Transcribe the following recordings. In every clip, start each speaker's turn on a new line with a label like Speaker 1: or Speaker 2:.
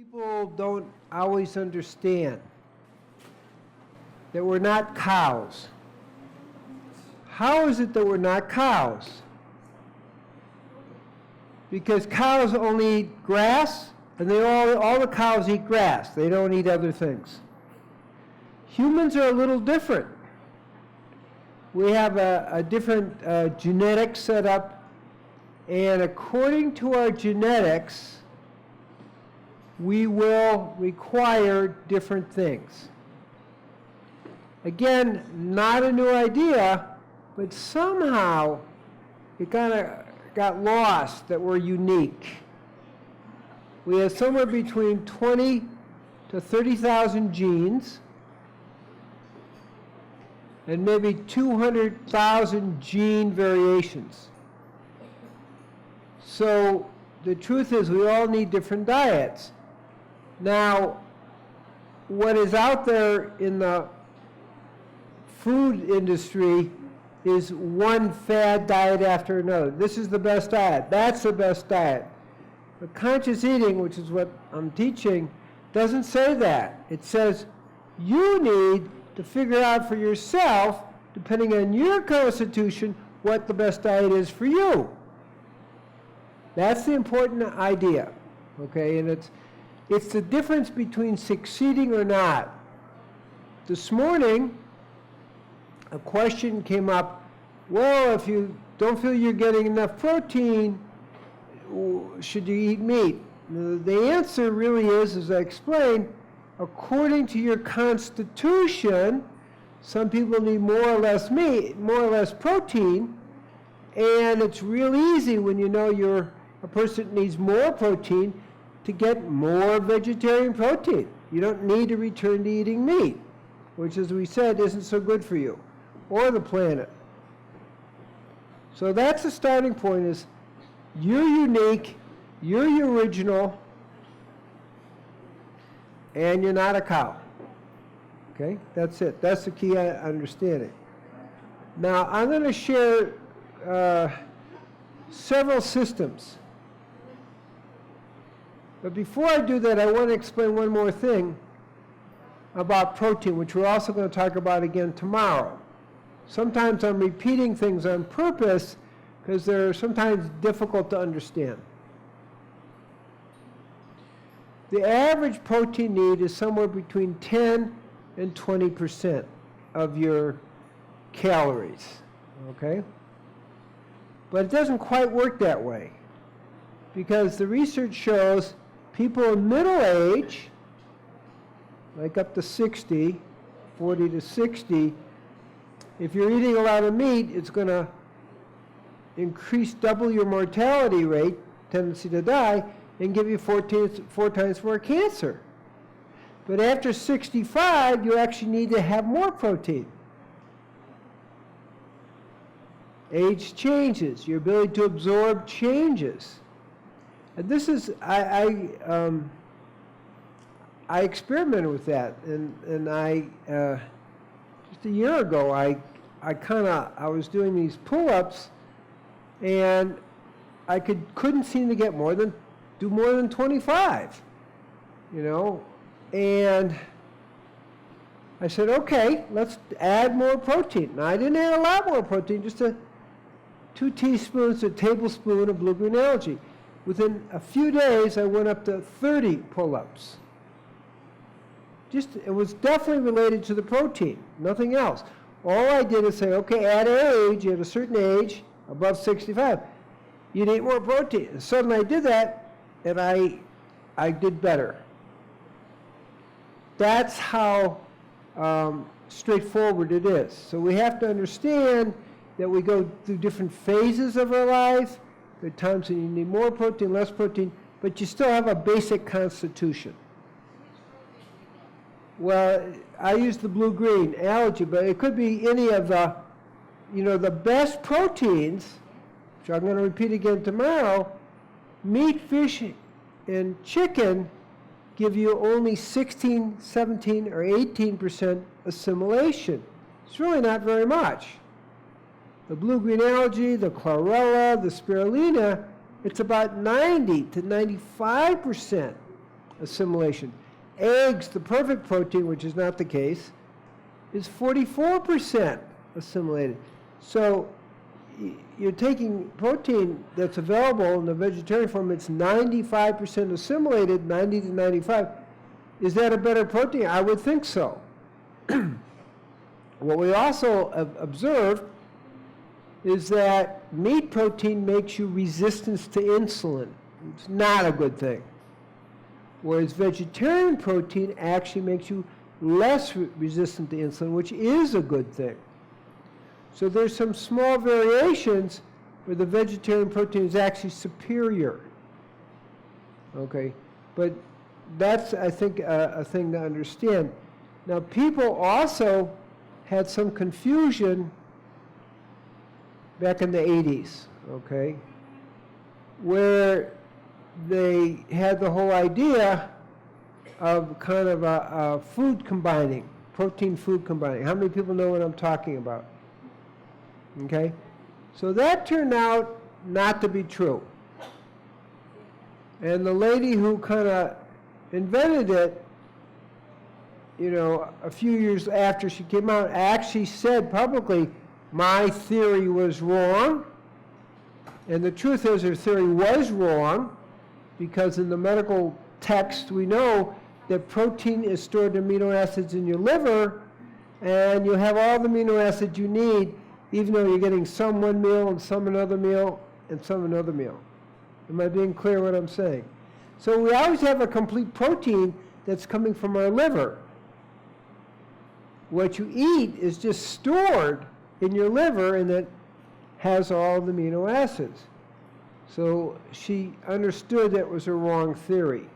Speaker 1: People don't always understand that we're not cows. How is it that we're not cows? Because cows only eat grass, and all the cows eat grass. They don't eat other things. Humans are a little different. We have a different genetic setup, and according to our genetics, we will require different things. Again, not a new idea, but somehow it kind of got lost that we're unique. We have somewhere between 20 to 30,000 genes and maybe 200,000 gene variations. So the truth is we all need different diets. Now, what is out there in the food industry is one fad diet after another. This is the best diet. That's the best diet. But conscious eating, which is what I'm teaching, doesn't say that. It says you need to figure out for yourself, depending on your constitution, what the best diet is for you. That's the important idea, okay? And it's the difference between succeeding or not. This morning, a question came up, well, if you don't feel you're getting enough protein, should you eat meat? The answer really is, as I explained, according to your constitution, some people need more or less meat, more or less protein, and it's real easy when you know you're a person that needs more protein to get more vegetarian protein. You don't need to return to eating meat, which, as we said, isn't so good for you or the planet. So that's the starting point, is you're unique, you're original, and you're not a cow. Okay? That's it. That's the key understanding. Now, I'm going to share several systems. But before I do that, I want to explain one more thing about protein, which we're also going to talk about again tomorrow. Sometimes I'm repeating things on purpose because they're sometimes difficult to understand. The average protein need is somewhere between 10 and 20% of your calories, okay? But it doesn't quite work that way, because the research shows people in middle age, like up to 60, 40 to 60, if you're eating a lot of meat, it's going to double your mortality rate, tendency to die, and give you 4 times more cancer. But after 65, you actually need to have more protein. Age changes, your ability to absorb changes. And this is, I experimented with that, and I just a year ago, I was doing these pull-ups, and I couldn't seem to get do more than 25, you know, and I said, okay, let's add more protein. Now, I didn't add a lot more protein, just 2 teaspoons, a tablespoon of blue-green algae. Within a few days, I went up to 30 pull-ups. It was definitely related to the protein, nothing else. All I did is say, okay, at a certain age, above 65, you need more protein. And suddenly I did that, and I did better. That's how straightforward it is. So we have to understand that we go through different phases of our life. There are times when you need more protein, less protein, but you still have a basic constitution. Well, I use the blue-green algae, but it could be any of the best proteins, which I'm going to repeat again tomorrow. Meat, fish, and chicken give you only 16, 17, or 18% assimilation. It's really not very much. The blue-green algae, the chlorella, the spirulina, it's about 90 to 95% assimilation. Eggs, the perfect protein, which is not the case, is 44% assimilated. So you're taking protein that's available in the vegetarian form, it's 95% assimilated, 90 to 95. Is that a better protein? I would think so. What we also have observed is that meat protein makes you resistant to insulin. It's not a good thing. Whereas vegetarian protein actually makes you less resistant to insulin, which is a good thing. So there's some small variations where the vegetarian protein is actually superior. Okay, but that's, I think, a thing to understand. Now, people also had some confusion back in the 80s, okay, where they had the whole idea of kind of a food combining, protein food combining. How many people know what I'm talking about? Okay, so that turned out not to be true. And the lady who kind of invented it, you know, a few years after she came out, actually said publicly, my theory was wrong. And the truth is her theory was wrong, because in the medical text we know that protein is stored in amino acids in your liver, and you have all the amino acids you need, even though you're getting some one meal and some another meal and some another meal. Am I being clear what I'm saying? So we always have a complete protein that's coming from our liver. What you eat is just stored in your liver, and it has all the amino acids. So she understood that was a wrong theory.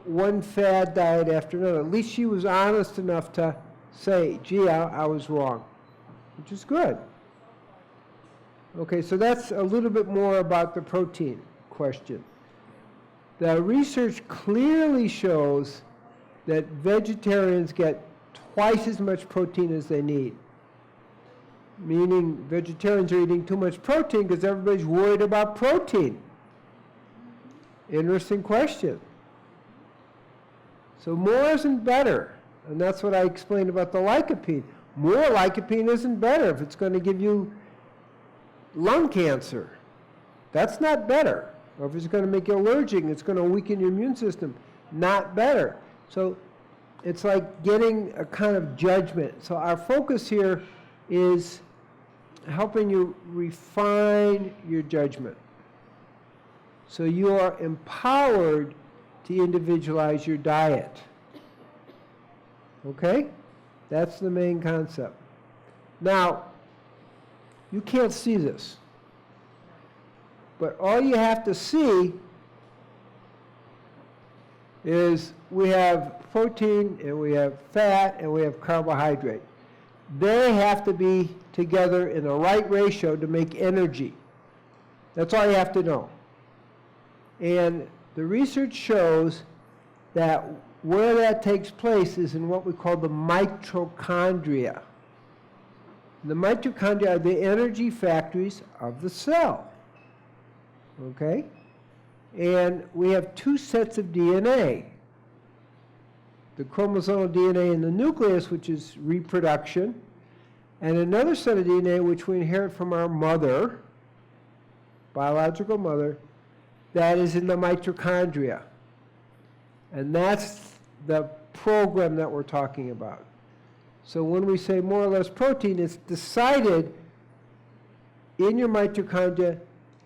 Speaker 1: One fad diet after another. At least she was honest enough to say, gee, I was wrong, which is good. Okay, so that's a little bit more about the protein question. The research clearly shows that vegetarians get twice as much protein as they need. Meaning vegetarians are eating too much protein because everybody's worried about protein. Interesting question. So more isn't better. And that's what I explained about the lycopene. More lycopene isn't better if it's going to give you lung cancer. That's not better. Or if it's going to make you allergic, it's going to weaken your immune system. Not better. So it's like getting a kind of judgment. So our focus here is helping you refine your judgment. So you are empowered to individualize your diet. Okay? That's the main concept. Now, you can't see this, but all you have to see is we have protein and we have fat and we have carbohydrate. They have to be together in the right ratio to make energy. That's all you have to know. And the research shows that where that takes place is in what we call the mitochondria. The mitochondria are the energy factories of the cell. Okay? And we have two sets of DNA. The chromosomal DNA in the nucleus, which is reproduction, and another set of DNA which we inherit from our mother, biological mother, that is in the mitochondria. And that's the program that we're talking about. So when we say more or less protein, it's decided in your mitochondria,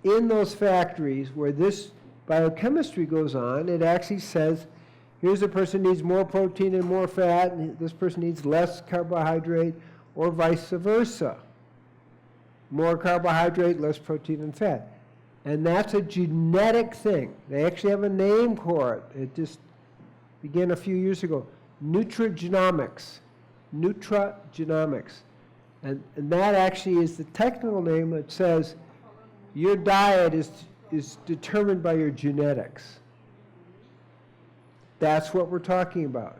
Speaker 1: in those factories where this biochemistry goes on. It actually says, here's a person needs more protein and more fat, and this person needs less carbohydrate, or vice versa. More carbohydrate, less protein and fat. And that's a genetic thing. They actually have a name for it. It just began a few years ago. Nutrigenomics. Nutrigenomics. And that actually is the technical name that says your diet is determined by your genetics. That's what we're talking about.